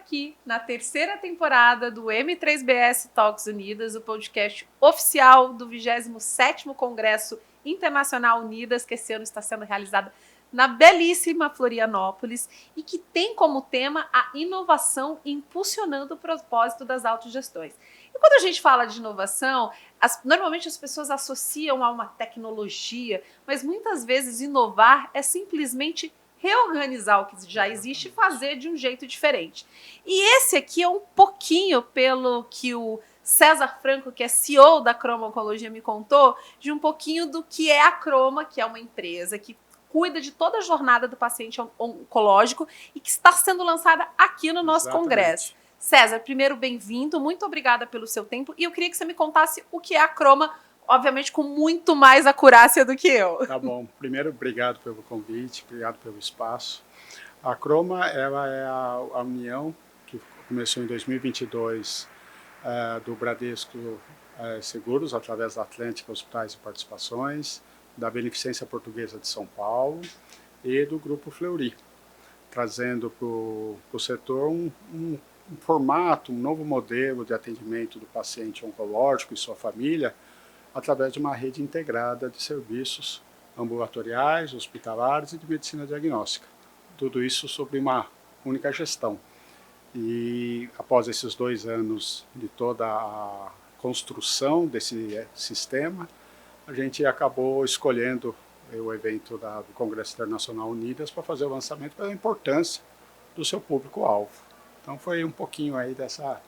aqui na terceira temporada do M3BS Talks Unidas, o podcast oficial do 27º Congresso Internacional Unidas, que esse ano está sendo realizado na belíssima Florianópolis e que tem como tema a inovação impulsionando o propósito das autogestões. E quando a gente fala de inovação, normalmente as pessoas associam a uma tecnologia, mas muitas vezes inovar é simplesmente reorganizar o que já existe e fazer de um jeito diferente. E esse aqui é um pouquinho pelo que o César Franco, que é CEO da Croma Oncologia, me contou, de um pouquinho do que é a Croma, que é uma empresa que cuida de toda a jornada do paciente oncológico e que está sendo lançada aqui no nosso congresso. César, primeiro, bem-vindo, muito obrigada pelo seu tempo e eu queria que você me contasse o que é a Croma, obviamente com muito mais acurácia do que eu. Tá bom. Primeiro, obrigado pelo convite, obrigado pelo espaço. A Croma, ela é a união que começou em 2022 do Bradesco Seguros, através da Atlântica Hospitais e Participações, da Beneficência Portuguesa de São Paulo e do Grupo Fleury, trazendo para o setor um formato, um novo modelo de atendimento do paciente oncológico e sua família, através de uma rede integrada de serviços ambulatoriais, hospitalares e de medicina diagnóstica. Tudo isso sob uma única gestão. E após esses 2 anos de toda a construção desse sistema, a gente acabou escolhendo o evento do Congresso Internacional Unidas para fazer o lançamento pela importância do seu público-alvo. Então foi um pouquinho aí dessa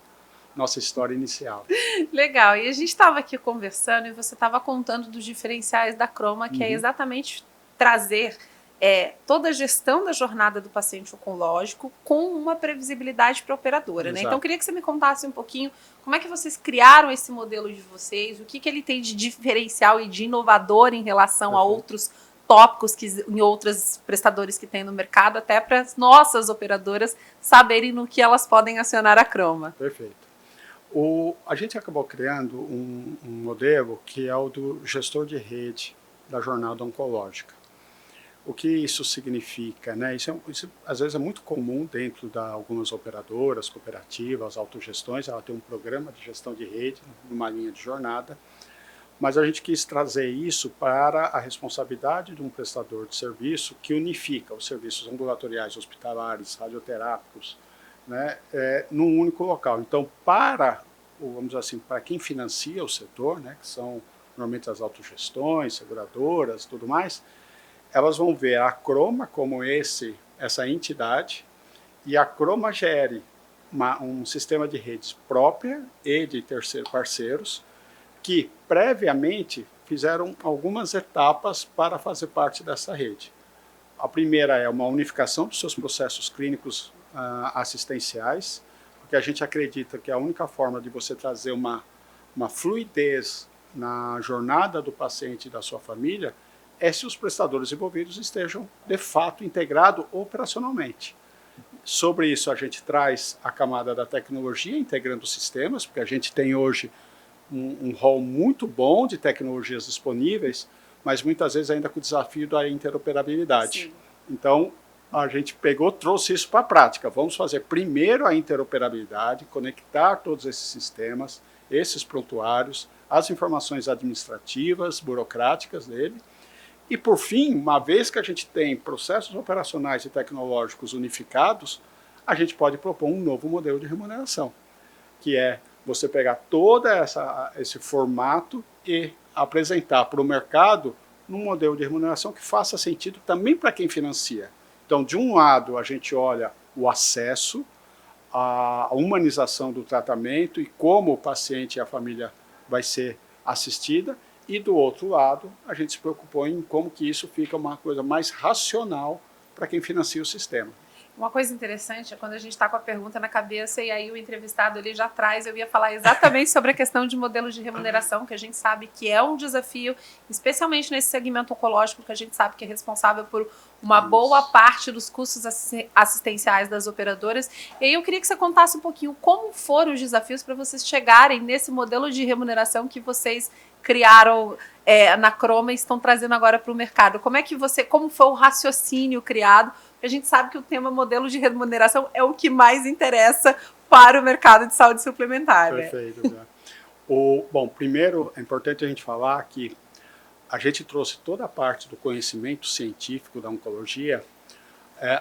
nossa história inicial. Legal, e a gente estava aqui conversando e você estava contando dos diferenciais da Croma, que é exatamente trazer toda a gestão da jornada do paciente oncológico com uma previsibilidade para a operadora, né? Então eu queria que você me contasse um pouquinho como é que vocês criaram esse modelo de vocês, o que ele tem de diferencial e de inovador em relação a outros tópicos em outros prestadores que tem no mercado, até para as nossas operadoras saberem no que elas podem acionar a Croma. Perfeito. A gente acabou criando um modelo que é o do gestor de rede da jornada oncológica. O que isso significa, né? Isso às vezes é muito comum dentro de algumas operadoras, cooperativas, autogestões, ela tem um programa de gestão de rede, numa linha de jornada, mas a gente quis trazer isso para a responsabilidade de um prestador de serviço que unifica os serviços ambulatoriais, hospitalares, radioterápicos, né, num único local. Então, vamos dizer assim, para quem financia o setor, né, que são normalmente as autogestões, seguradoras, tudo mais, elas vão ver a Croma como essa entidade, e a Croma gere um sistema de redes própria e de terceiros parceiros que previamente fizeram algumas etapas para fazer parte dessa rede. A primeira é uma unificação dos seus processos clínicos assistenciais, porque a gente acredita que a única forma de você trazer uma fluidez na jornada do paciente e da sua família é se os prestadores envolvidos estejam, de fato, integrados operacionalmente. Sobre isso, a gente traz a camada da tecnologia, integrando sistemas, porque a gente tem hoje um rol muito bom de tecnologias disponíveis, mas muitas vezes ainda com o desafio da interoperabilidade. Sim. Então, a gente trouxe isso para a prática. Vamos fazer primeiro a interoperabilidade, conectar todos esses sistemas, esses prontuários, as informações administrativas, burocráticas dele. E, por fim, uma vez que a gente tem processos operacionais e tecnológicos unificados, a gente pode propor um novo modelo de remuneração, que é você pegar todo esse formato e apresentar para o mercado num modelo de remuneração que faça sentido também para quem financia. Então, de um lado, a gente olha o acesso, a humanização do tratamento e como o paciente e a família vai ser assistida, e do outro lado, a gente se preocupou em como que isso fica uma coisa mais racional para quem financia o sistema. Uma coisa interessante é quando a gente está com a pergunta na cabeça e aí o entrevistado ele já traz, eu ia falar exatamente sobre a questão de modelos de remuneração, que a gente sabe que é um desafio, especialmente nesse segmento oncológico, que a gente sabe que é responsável por uma boa parte dos custos assistenciais das operadoras. E aí eu queria que você contasse um pouquinho como foram os desafios para vocês chegarem nesse modelo de remuneração que vocês criaram na Croma e estão trazendo agora para o mercado. Como foi o raciocínio criado? A porque a gente sabe que o tema modelo de remuneração é o que mais interessa para o mercado de saúde suplementar. Perfeito. Né? Bom, primeiro é importante a gente falar que a gente trouxe toda a parte do conhecimento científico da oncologia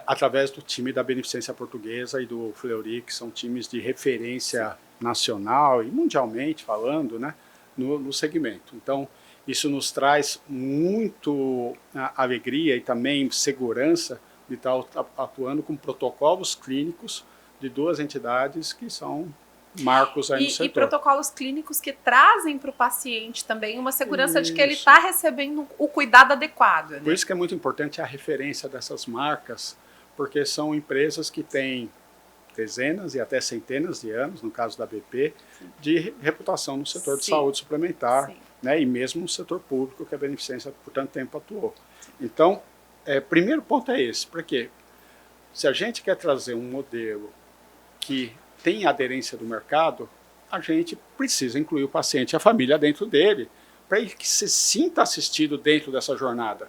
através do time da Beneficência Portuguesa e do Fleury, que são times de referência nacional e mundialmente falando, né, no segmento. Então, isso nos traz muito alegria e também segurança de estar atuando com protocolos clínicos de duas entidades que são marcos aí no setor. E protocolos clínicos que trazem para o paciente também uma segurança de que ele está recebendo o cuidado adequado. Né? Por isso que é muito importante a referência dessas marcas, porque são empresas que têm dezenas e até centenas de anos, no caso da BP, de reputação no setor de saúde suplementar, né, e mesmo no setor público, que a Beneficência por tanto tempo atuou. Então, primeiro ponto é esse, porque se a gente quer trazer um modelo que tem aderência do mercado, a gente precisa incluir o paciente e a família dentro dele, para que se sinta assistido dentro dessa jornada.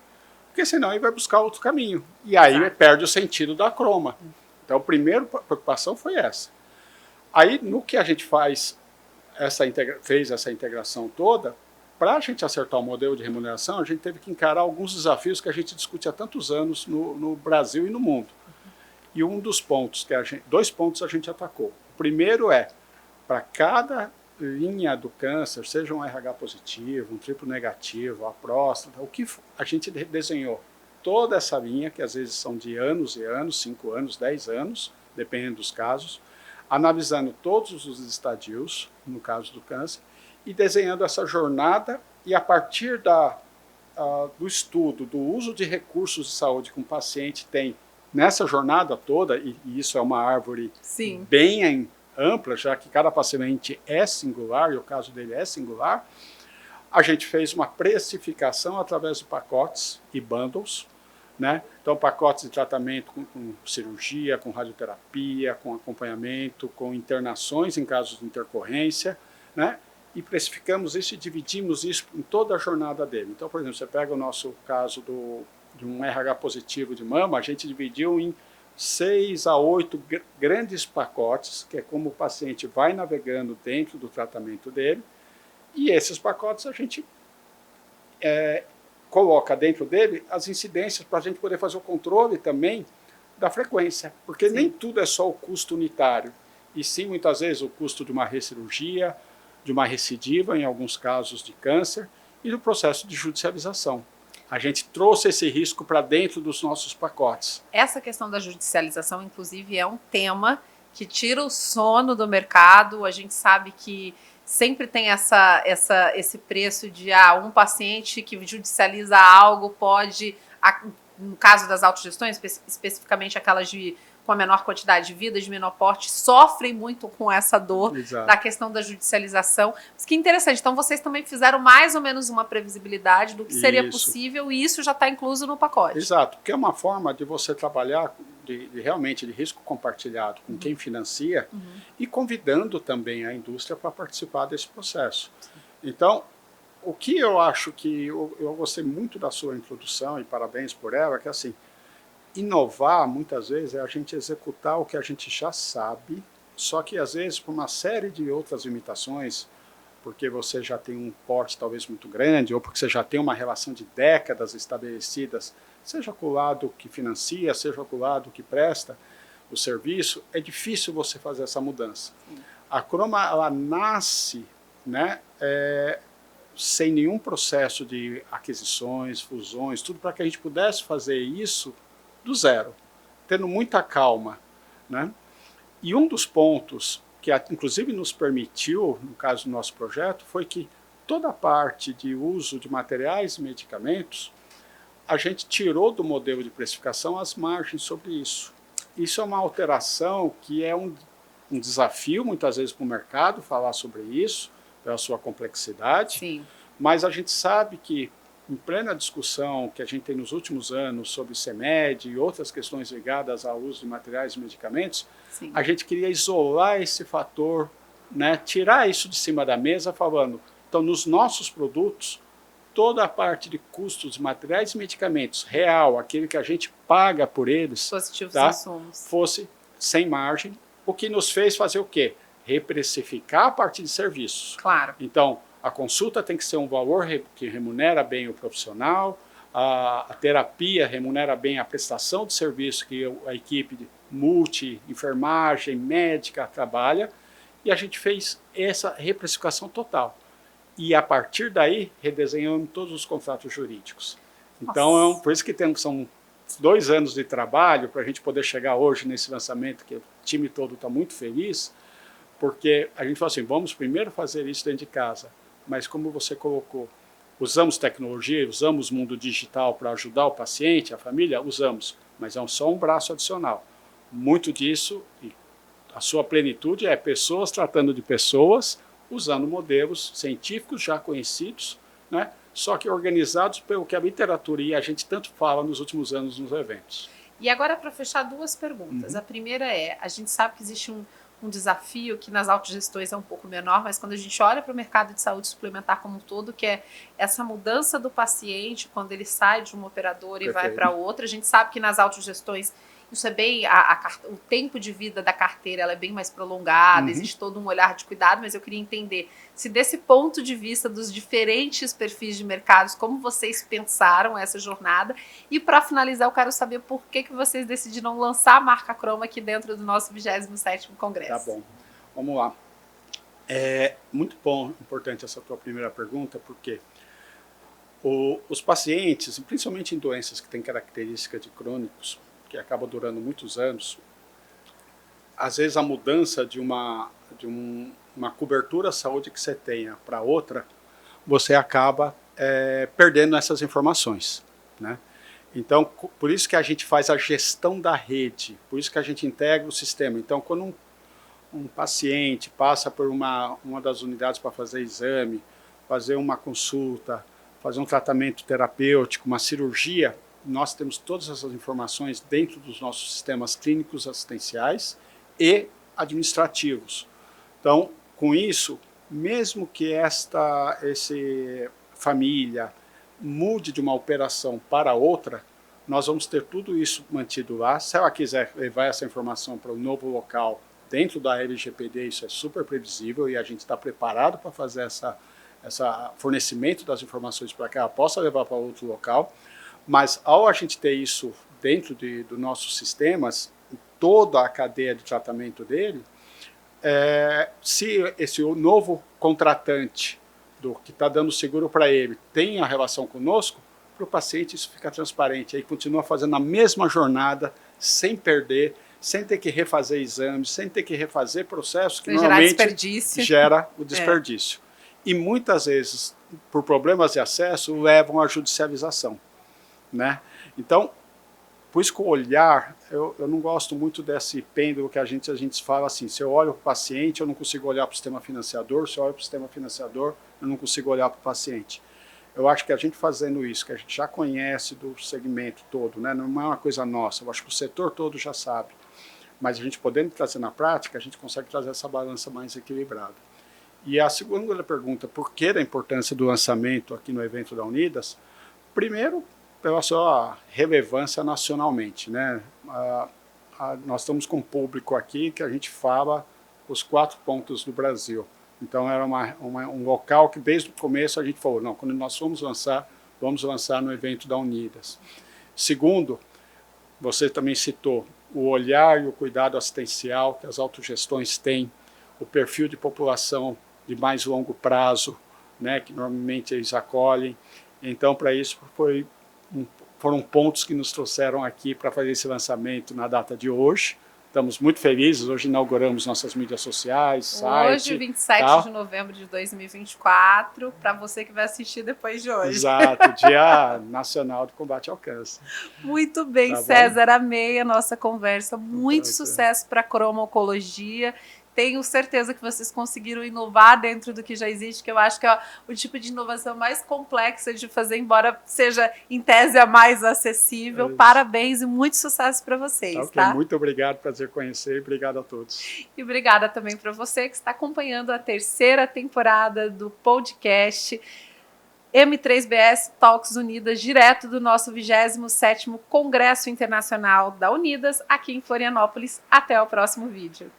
Porque senão ele vai buscar outro caminho. E aí perde o sentido da croma. Então, a primeira preocupação foi essa. Aí, no que a gente fez essa integração toda, para a gente acertar o modelo de remuneração, a gente teve que encarar alguns desafios que a gente discute há tantos anos no Brasil e no mundo. E um dos pontos, dois pontos a gente atacou. O primeiro para cada linha do câncer, seja um RH positivo, um triplo negativo, a próstata, o que a gente desenhou toda essa linha, que às vezes são de anos e anos, 5 anos, 10 anos, dependendo dos casos, analisando todos os estadios, no caso do câncer, e desenhando essa jornada, e a partir do estudo, do uso de recursos de saúde que um paciente tem nessa jornada toda, e isso é uma árvore bem ampla, já que cada paciente é singular, e o caso dele é singular, a gente fez uma precificação através de pacotes e bundles, né? Então, pacotes de tratamento com cirurgia, com radioterapia, com acompanhamento, com internações em casos de intercorrência, né? E precificamos isso e dividimos isso em toda a jornada dele. Então, por exemplo, você pega o nosso caso de um RH positivo de mama, a gente dividiu em 6 a 8 grandes pacotes, que é como o paciente vai navegando dentro do tratamento dele, e esses pacotes a gente coloca dentro dele as incidências para a gente poder fazer o controle também da frequência, porque nem tudo é só o custo unitário, e sim muitas vezes o custo de uma recirurgia, de uma recidiva, em alguns casos de câncer, e do processo de judicialização. A gente trouxe esse risco para dentro dos nossos pacotes. Essa questão da judicialização, inclusive, é um tema que tira o sono do mercado. A gente sabe que sempre tem esse preço de um paciente que judicializa algo pode, no caso das autogestões, especificamente aquelas com a menor quantidade de vida, de menor porte, sofrem muito com essa dor da questão da judicialização. Mas que interessante, então vocês também fizeram mais ou menos uma previsibilidade do que seria possível e isso já está incluso no pacote. Exato, porque é uma forma de você trabalhar realmente de risco compartilhado com quem financia e convidando também a indústria para participar desse processo. Então, o que eu acho que eu gostei muito da sua introdução e parabéns por ela, que assim, inovar, muitas vezes, é a gente executar o que a gente já sabe, só que, às vezes, por uma série de outras limitações, porque você já tem um porte talvez muito grande, ou porque você já tem uma relação de décadas estabelecidas, seja com o lado que financia, seja com o lado que presta o serviço, é difícil você fazer essa mudança. A Croma, ela nasce, né, sem nenhum processo de aquisições, fusões, tudo para que a gente pudesse fazer isso do zero, tendo muita calma, né? E um dos pontos que inclusive nos permitiu, no caso do nosso projeto, foi que toda a parte de uso de materiais e medicamentos, a gente tirou do modelo de precificação as margens sobre isso. Isso é uma alteração que é um desafio, muitas vezes, para o mercado falar sobre isso, pela sua complexidade, mas a gente sabe que em plena discussão que a gente tem nos últimos anos sobre CEMED e outras questões ligadas ao uso de materiais e medicamentos, a gente queria isolar esse fator, né, tirar isso de cima da mesa, falando, então, nos nossos produtos, toda a parte de custos, materiais e medicamentos real, aquele que a gente paga por eles, Positivos tá? insumos. Fosse sem margem, o que nos fez fazer o quê? Reprecificar a parte de serviços. Claro. Então, a consulta tem que ser um valor que remunera bem o profissional, a terapia remunera bem a prestação de serviço que a equipe de enfermagem, médica trabalha, e a gente fez essa reprecificação total. E a partir daí, redesenhamos todos os contratos jurídicos. Então, por isso que são 2 anos de trabalho para a gente poder chegar hoje nesse lançamento, que o time todo está muito feliz, porque a gente falou assim, vamos primeiro fazer isso dentro de casa, mas como você colocou, usamos tecnologia, usamos o mundo digital para ajudar o paciente, a família, usamos, mas é só um braço adicional. Muito disso, e a sua plenitude é pessoas tratando de pessoas, usando modelos científicos já conhecidos, né? Só que organizados pelo que a literatura e a gente tanto fala nos últimos anos nos eventos. E agora, para fechar, 2 perguntas. A primeira é, a gente sabe que existe um desafio que nas autogestões é um pouco menor, mas quando a gente olha para o mercado de saúde suplementar como um todo, que é essa mudança do paciente quando ele sai de uma operadora e vai para outra, a gente sabe que nas autogestões isso é bem, o tempo de vida da carteira ela é bem mais prolongado, existe todo um olhar de cuidado, mas eu queria entender se desse ponto de vista dos diferentes perfis de mercados, como vocês pensaram essa jornada, e para finalizar eu quero saber por que vocês decidiram lançar a marca Cromo aqui dentro do nosso 27º Congresso. Tá bom, vamos lá. É muito bom, importante essa tua primeira pergunta, porque os pacientes, principalmente em doenças que têm característica de crônicos, que acaba durando muitos anos, às vezes a mudança de uma cobertura à saúde que você tenha para outra, você acaba perdendo essas informações, né? Então, por isso que a gente faz a gestão da rede, por isso que a gente integra o sistema. Então, quando um paciente passa por uma das unidades para fazer exame, fazer uma consulta, fazer um tratamento terapêutico, uma cirurgia, nós temos todas essas informações dentro dos nossos sistemas clínicos assistenciais e administrativos. Então, com isso, mesmo que essa família mude de uma operação para outra, nós vamos ter tudo isso mantido lá. Se ela quiser levar essa informação para um novo local dentro da LGPD, isso é super previsível e a gente está preparado para fazer essa fornecimento das informações para que ela possa levar para outro local. Mas ao a gente ter isso dentro dos nossos sistemas, toda a cadeia de tratamento dele, se esse novo contratante que está dando seguro para ele tem a relação conosco, para o paciente isso fica transparente. Aí continua fazendo a mesma jornada, sem perder, sem ter que refazer exames, sem ter que refazer processos que normalmente gera o desperdício. E muitas vezes, por problemas de acesso, levam à judicialização, né? Então, por isso que o olhar, eu não gosto muito desse pêndulo que a gente fala assim, se eu olho para o paciente, eu não consigo olhar para o sistema financiador, se eu olho para o sistema financiador, eu não consigo olhar para o paciente. Eu acho que a gente fazendo isso, que a gente já conhece do segmento todo, né? Não é uma coisa nossa, eu acho que o setor todo já sabe, mas a gente podendo trazer na prática, a gente consegue trazer essa balança mais equilibrada. E a segunda pergunta, por que da importância do lançamento aqui no evento da Unidas? Primeiro, pela sua relevância nacionalmente, né? Nós estamos com um público aqui que a gente fala os 4 pontos do Brasil. Então era um local que desde o começo a gente falou, não, quando nós vamos lançar no evento da Unidas. Segundo, você também citou o olhar e o cuidado assistencial que as autogestões têm, o perfil de população de mais longo prazo, né, que normalmente eles acolhem. Então, para isso, foram pontos que nos trouxeram aqui para fazer esse lançamento na data de hoje. Estamos muito felizes, hoje inauguramos nossas mídias sociais, site. Hoje, 27 de novembro de 2024, para você que vai assistir depois de hoje. Exato, Dia Nacional de Combate ao Câncer. Muito bem, tá, César, amei a nossa conversa. Muito sucesso para a Cromo Oncologia. Tenho certeza que vocês conseguiram inovar dentro do que já existe, que eu acho que é o tipo de inovação mais complexa de fazer, embora seja, em tese, a mais acessível. Parabéns e muito sucesso para vocês, tá? Muito obrigado, prazer conhecer e obrigado a todos. E obrigada também para você que está acompanhando a 3ª temporada do podcast. M3BS Talks Unidas, direto do nosso 27º Congresso Internacional da Unidas, aqui em Florianópolis. Até o próximo vídeo.